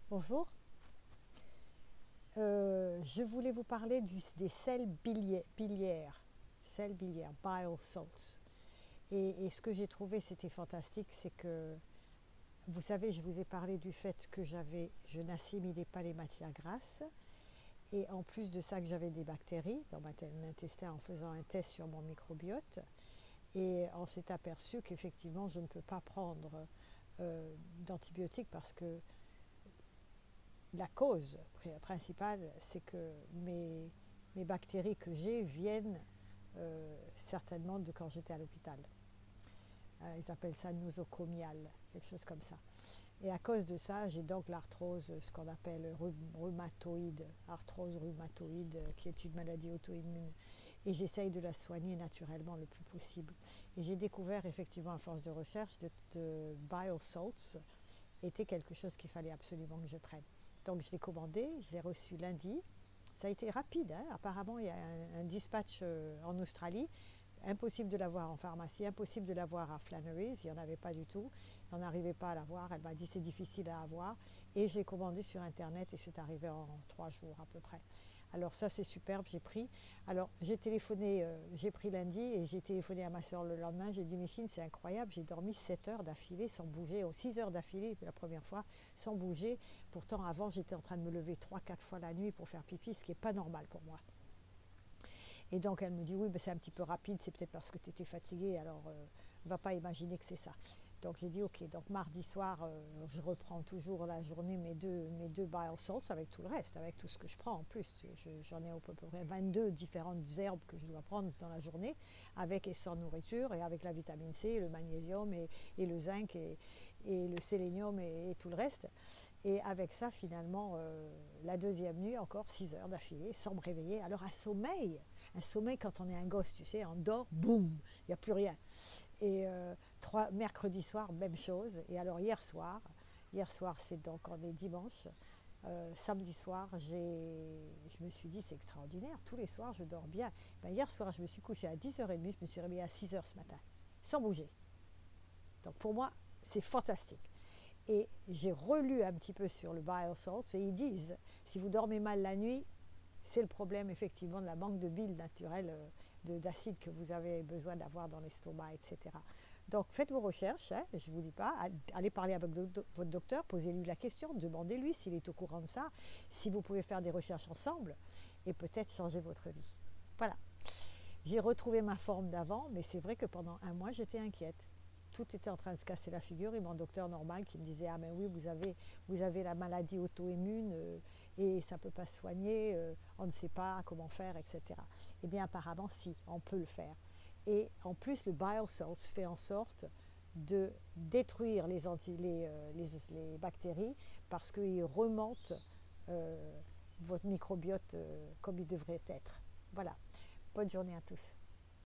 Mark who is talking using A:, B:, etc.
A: Bonjour, je voulais vous parler des sels biliaires, bile salts. Et ce que j'ai trouvé, c'était fantastique, c'est que, vous savez, je vous ai parlé du fait que je n'assimilais pas les matières grasses, et en plus de ça, que j'avais des bactéries dans mon intestin en faisant un test sur mon microbiote, et on s'est aperçu qu'effectivement, je ne peux pas prendre d'antibiotiques parce que la cause principale, c'est que mes bactéries que j'ai viennent certainement de quand j'étais à l'hôpital. Ils appellent ça nosocomial, quelque chose comme ça. Et à cause de ça, j'ai donc l'arthrose, ce qu'on appelle rhumatoïde, arthrose rhumatoïde, qui est une maladie auto-immune. Et j'essaye de la soigner naturellement le plus possible. Et j'ai découvert effectivement à force de recherche de bile salts était quelque chose qu'il fallait absolument que je prenne. Donc je l'ai commandé, je l'ai reçu lundi. Ça a été rapide, hein. Apparemment il y a un dispatch en Australie. Impossible de l'avoir en pharmacie, impossible de l'avoir à Flannery's, il n'y en avait pas du tout. On n'arrivait pas à l'avoir, elle m'a dit c'est difficile à avoir. Et j'ai commandé sur internet et c'est arrivé en 3 jours à peu près. Alors ça c'est superbe, j'ai pris. Alors j'ai téléphoné, j'ai pris lundi et j'ai téléphoné à ma soeur le lendemain. J'ai dit Micheline, c'est incroyable, j'ai dormi 7 heures d'affilée sans bouger, 6 heures d'affilée la première fois sans bouger. Pourtant avant j'étais en train de me lever 3 4 fois la nuit pour faire pipi, ce qui n'est pas normal pour moi. Et donc elle me dit oui, mais c'est un petit peu rapide, c'est peut-être parce que tu étais fatiguée, alors ne va pas imaginer que c'est ça. Donc j'ai dit ok, donc mardi soir, je reprends toujours la journée mes deux bile salts avec tout le reste, avec tout ce que je prends en plus. J'en ai à peu près 22 différentes herbes que je dois prendre dans la journée, avec et sans nourriture, et avec la vitamine C, le magnésium et le zinc et le sélénium et tout le reste. Et avec ça, finalement, la deuxième nuit, encore 6 heures d'affilée, sans me réveiller. Alors un sommeil quand on est un gosse, tu sais, on dort, boum, il n'y a plus rien. Et mercredi soir, même chose. Et alors hier soir c'est donc on est dimanche, samedi soir, je me suis dit c'est extraordinaire, tous les soirs je dors bien. Ben, hier soir je me suis couchée à 10h30, je me suis réveillée à 6h ce matin, sans bouger. Donc pour moi, c'est fantastique. Et j'ai relu un petit peu sur le bile salts et ils disent, si vous dormez mal la nuit, c'est le problème effectivement de la manque de bile naturelle, d'acide que vous avez besoin d'avoir dans l'estomac, etc. Donc faites vos recherches, hein, je ne vous dis pas, allez parler avec votre docteur, posez-lui la question, demandez-lui s'il est au courant de ça, si vous pouvez faire des recherches ensemble et peut-être changer votre vie. Voilà, j'ai retrouvé ma forme d'avant, mais c'est vrai que pendant un mois j'étais inquiète. Tout était en train de se casser la figure et mon docteur normal qui me disait ah mais oui vous avez la maladie auto-immune et ça ne peut pas se soigner, on ne sait pas comment faire, etc. Eh bien apparemment si, on peut le faire. Et en plus le bile salts fait en sorte de détruire les bactéries parce qu'il remonte votre microbiote comme il devrait être. Voilà, bonne journée à tous.